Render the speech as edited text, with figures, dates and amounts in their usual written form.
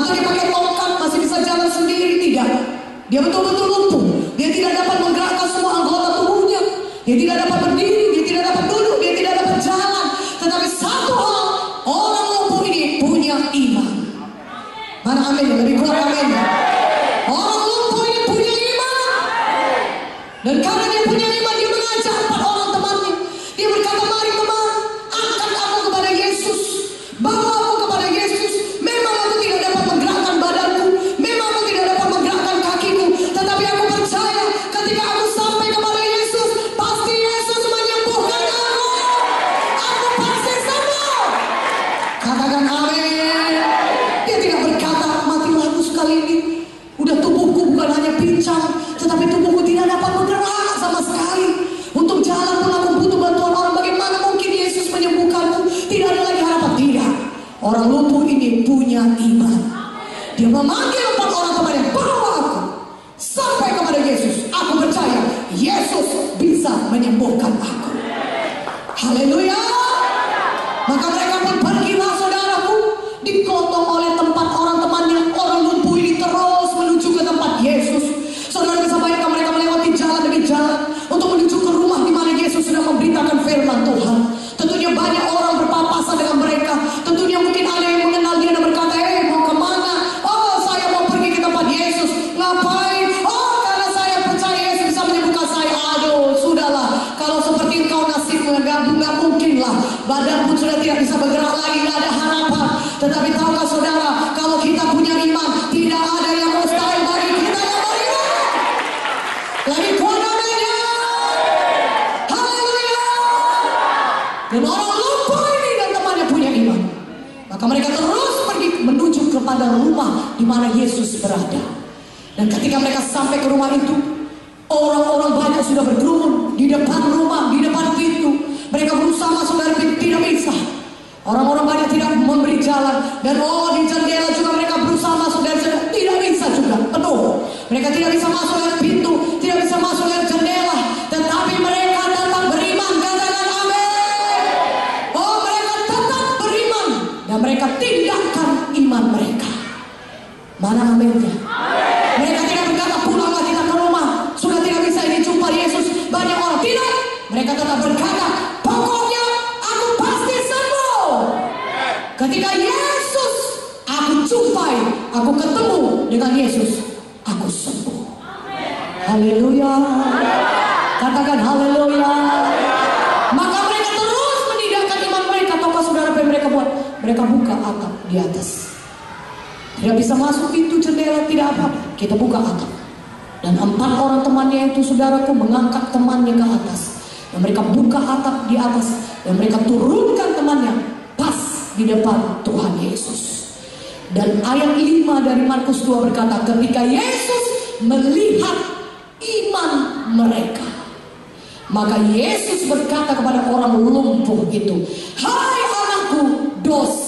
Atau dia pakai tongkat masih bisa jalan sendiri? Tidak. Dia betul-betul lumpuh. Dia tidak dapat menggerakkan semua anggota tubuhnya. Dia tidak dapat berdiri, dia tidak dapat duduk, dia tidak dapat jalan. Tetapi satu hal, orang lumpuh ini punya iman. Mana amin? Lebih kuat amin. Orang lumpuh ini punya iman. Dan karena dia punya iman, dia mengajak 4 orang temannya. Dia berkata, mari teman, angkat aku kepada Yesus, bawa aku kepada Yesus. Memang aku tidak dapat menggerakkan badanku, memang aku tidak dapat menggerakkan kakiku, tetapi aku percaya ketika aku sampai kepada Yesus, pasti Yesus menyembuhkan aku. Aku pasti sembuh. Katakan amin. Dia tidak berkata, matilah aku sekali ini. Udah tubuhku bukan hanya pincang, tetapi tubuhku tidak dapat bergerak sama sekali. Untuk jalan pun aku butuh bantuan orang. Bagaimana mungkin Yesus menyembuhkanku? Tidak ada lagi harapan. Tidak. Orang lumpuh ini punya iman. Dia memanggil 4 orang temannya, bawa aku sampai kepada Yesus. Aku percaya Yesus bisa menyembuhkan aku. Haleluya. Maka mereka pun pergilah, saudaraku, digotong oleh 4 orang temannya. Orang lumpuh ini terus menuju ke tempat Yesus. Saudara bisa bayangkan mereka melewati jalan demi jalan untuk menuju ke rumah di mana Yesus sudah memberitakan firman Tuhan. Tentunya banyak orang berpapasan dengan mereka. Tentunya mungkin ada yang mengenal dia dan berkata, mau kemana? Oh, saya mau pergi ke tempat Yesus. Ngapain? Oh, karena saya percaya Yesus bisa menyembuhkan saya. Aduh, sudahlah. Kalau seperti engkau nasibnya, nggak mungkin lah. Badan pun sudah tidak bisa bergerak lagi, nggak ada harapan. Tetapi tahukah saudara, kalau kita punya iman, tidak ada yang mustahil bagi kita yang beriman. Lebih kuat aminnya. Haleluya. Dan orang lumpuh ini dan temannya punya iman. Maka mereka terus pergi menuju kepada rumah di mana Yesus berada. Dan ketika mereka sampai ke rumah itu, orang-orang banyak sudah berkerumun di depan rumah, di depan pintu. Mereka berusaha masuk dari pintu, tidak bisa. Orang-orang banyak tidak memberi jalan. Dan di jendela juga mereka berusaha masuk dari jendela, tidak bisa juga, penuh. Mereka tidak bisa masuk dari pintu, tidak bisa masuk dari jendela. Tetapi mereka tetap beriman. Katakan amin. Mereka tetap beriman. Dan mereka tinggalkan iman mereka. Mana aminnya? Mereka tidak berkata, pulanglah kita ke rumah, sudah tidak bisa ini jumpa Yesus. Banyak orang tidak. Mereka tetap berkata, pokoknya aku pasti sembuh. Ketika Yesus aku jumpai, aku ketemu dengan Yesus, aku sembuh. Haleluya. Katakan haleluya. Maka mereka terus menindakkan iman mereka. Tahukah saudara apa yang mereka buat? Mereka buka atap di atas. Tidak bisa masuk pintu jendela, tidak apa. Kita buka atap. Dan 4 orang temannya itu, saudaraku, mengangkat temannya ke atas. Dan mereka buka atap di atas. Dan mereka turunkan temannya pas di depan Tuhan Yesus. Dan ayat 5 dari Markus 2 berkata, ketika Yesus melihat iman mereka, maka Yesus berkata kepada orang lumpuh itu, hai anakku, dosa